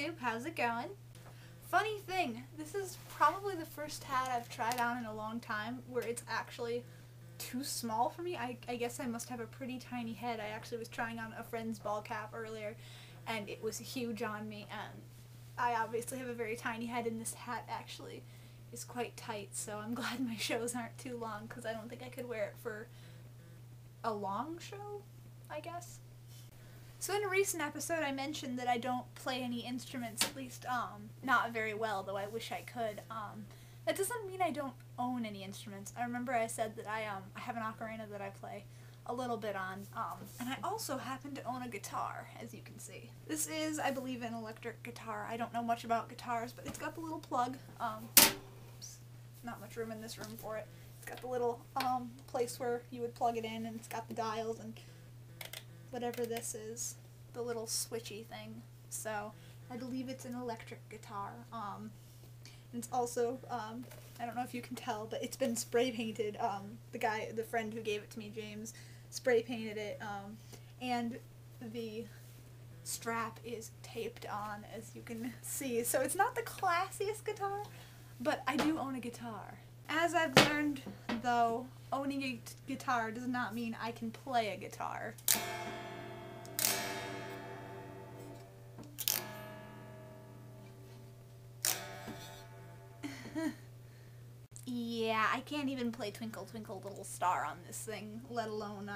YouTube, how's it going? Funny thing, this is probably the first hat I've tried on in a long time where it's actually too small for me. I guess I must have a pretty tiny head. I actually was trying on a friend's ball cap earlier and it was huge on me, and I obviously have a very tiny head, and this hat actually is quite tight, so I'm glad my shows aren't too long because I don't think I could wear it for a long show, I guess. So in a recent episode I mentioned that I don't play any instruments, at least not very well, though I wish I could. That doesn't mean I don't own any instruments. I remember I said that I have an ocarina that I play a little bit on, and I also happen to own a guitar, as you can see. This is, I believe, an electric guitar. I don't know much about guitars, but it's got the little plug. Oops, not much room in this room for it. It's got the little place where you would plug it in, and it's got the dials and whatever this is, the little switchy thing. So I believe it's an electric guitar. And it's also, I don't know if you can tell, but it's been spray painted. The friend who gave it to me, James, spray painted it, and the strap is taped on, as you can see. So it's not the classiest guitar, but I do own a guitar. As I've learned, though, owning a guitar does not mean I can play a guitar. Yeah, I can't even play Twinkle Twinkle Little Star on this thing, let alone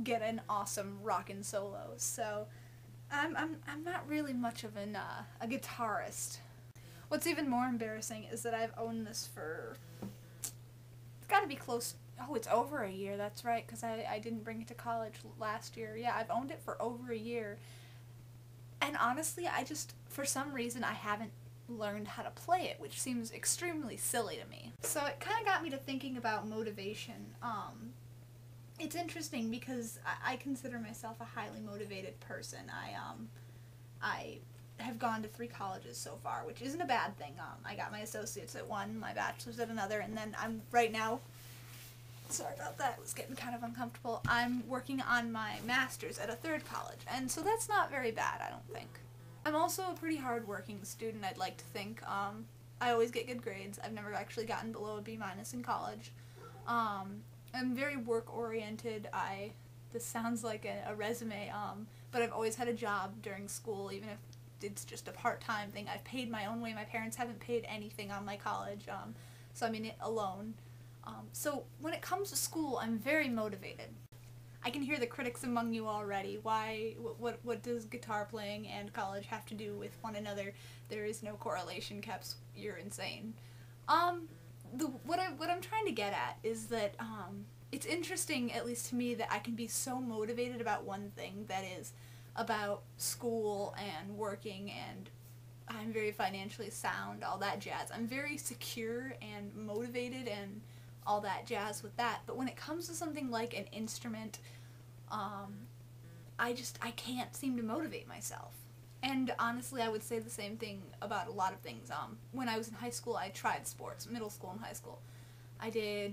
get an awesome rockin' solo. So I'm not really much of a guitarist. What's even more embarrassing is that I've owned this for, it's gotta be close, oh, it's over a year, that's right, because I didn't bring it to college last year. Yeah, I've owned it for over a year, and honestly, for some reason, I haven't learned how to play it, which seems extremely silly to me. So it kind of got me to thinking about motivation. It's interesting because I consider myself a highly motivated person. I have gone to 3 colleges so far, which isn't a bad thing. I got my associates at one, my bachelor's at another, and then I'm right now, sorry about that, it was getting kind of uncomfortable, I'm working on my master's at a 3rd college, and so that's not very bad, I don't think. I'm also a pretty hard-working student, I'd like to think. I always get good grades. I've never actually gotten below a B- in college. I'm very work-oriented. This sounds like a resume, but I've always had a job during school, even if it's just a part-time thing. I've paid my own way. My parents haven't paid anything on my college, so I'm in it alone. So when it comes to school, I'm very motivated. I can hear the critics among you already. What does guitar playing and college have to do with one another? There is no correlation, Keps. You're insane. What I'm trying to get at is that, it's interesting, at least to me, that I can be so motivated about one thing, that is, about school and working, and I'm very financially sound, all that jazz. I'm very secure and motivated and all that jazz with that, but when it comes to something like an instrument, I can't seem to motivate myself. And honestly, I would say the same thing about a lot of things. When I was in high school, I tried sports, middle school and high school. I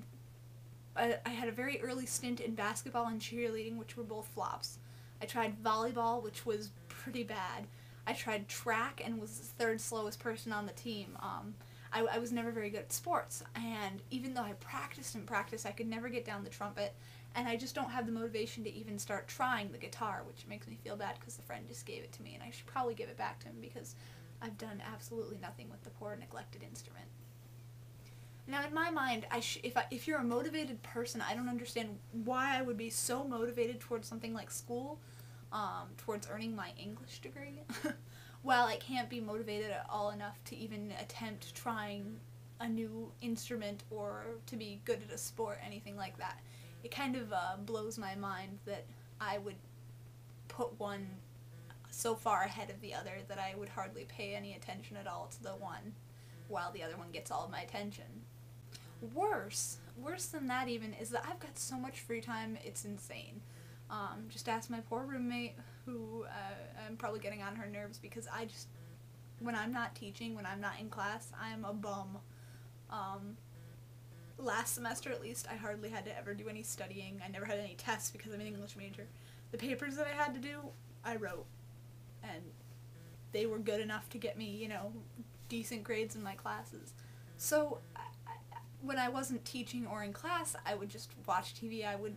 had a very early stint in basketball and cheerleading, which were both flops. I tried volleyball, which was pretty bad. I tried track and was the 3rd slowest person on the team. I was never very good at sports, and even though I practiced and practiced, I could never get down the trumpet, and I just don't have the motivation to even start trying the guitar, which makes me feel bad because the friend just gave it to me, and I should probably give it back to him because I've done absolutely nothing with the poor neglected instrument. Now, in my mind, if you're a motivated person, I don't understand why I would be so motivated towards something like school, towards earning my English degree, while I can't be motivated at all enough to even attempt trying a new instrument or to be good at a sport, anything like that. It kind of blows my mind that I would put one so far ahead of the other that I would hardly pay any attention at all to the one, while the other one gets all of my attention. Worse than that even, is that I've got so much free time, it's insane. Just ask my poor roommate, who I'm probably getting on her nerves because when I'm not teaching, when I'm not in class, I'm a bum. Last semester at least, I hardly had to ever do any studying. I never had any tests because I'm an English major. The papers that I had to do, I wrote, and they were good enough to get me, you know, decent grades in my classes. So when I wasn't teaching or in class, I would just watch TV, I would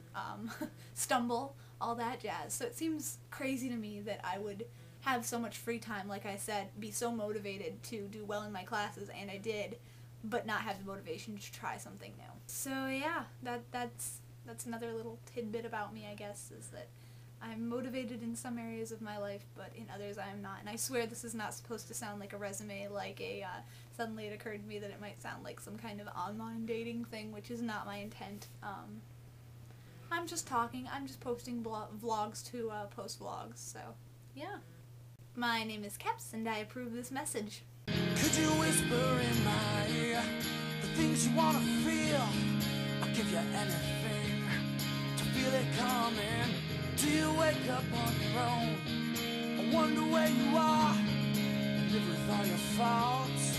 stumble, all that jazz. So it seems crazy to me that I would have so much free time, like I said, be so motivated to do well in my classes, and I did, but not have the motivation to try something new. So yeah, that's another little tidbit about me, I guess, is that I'm motivated in some areas of my life, but in others I am not. And I swear this is not supposed to sound like a resume, like suddenly it occurred to me that it might sound like some kind of online dating thing, which is not my intent. I'm just talking, I'm just posting vlogs to post vlogs, so yeah. My name is Keps, and I approve this message. Could you whisper in my ear the things you wanna feel? I'll give you anything to feel it coming. Do you wake up on your own? I wonder where you are and live with all your faults.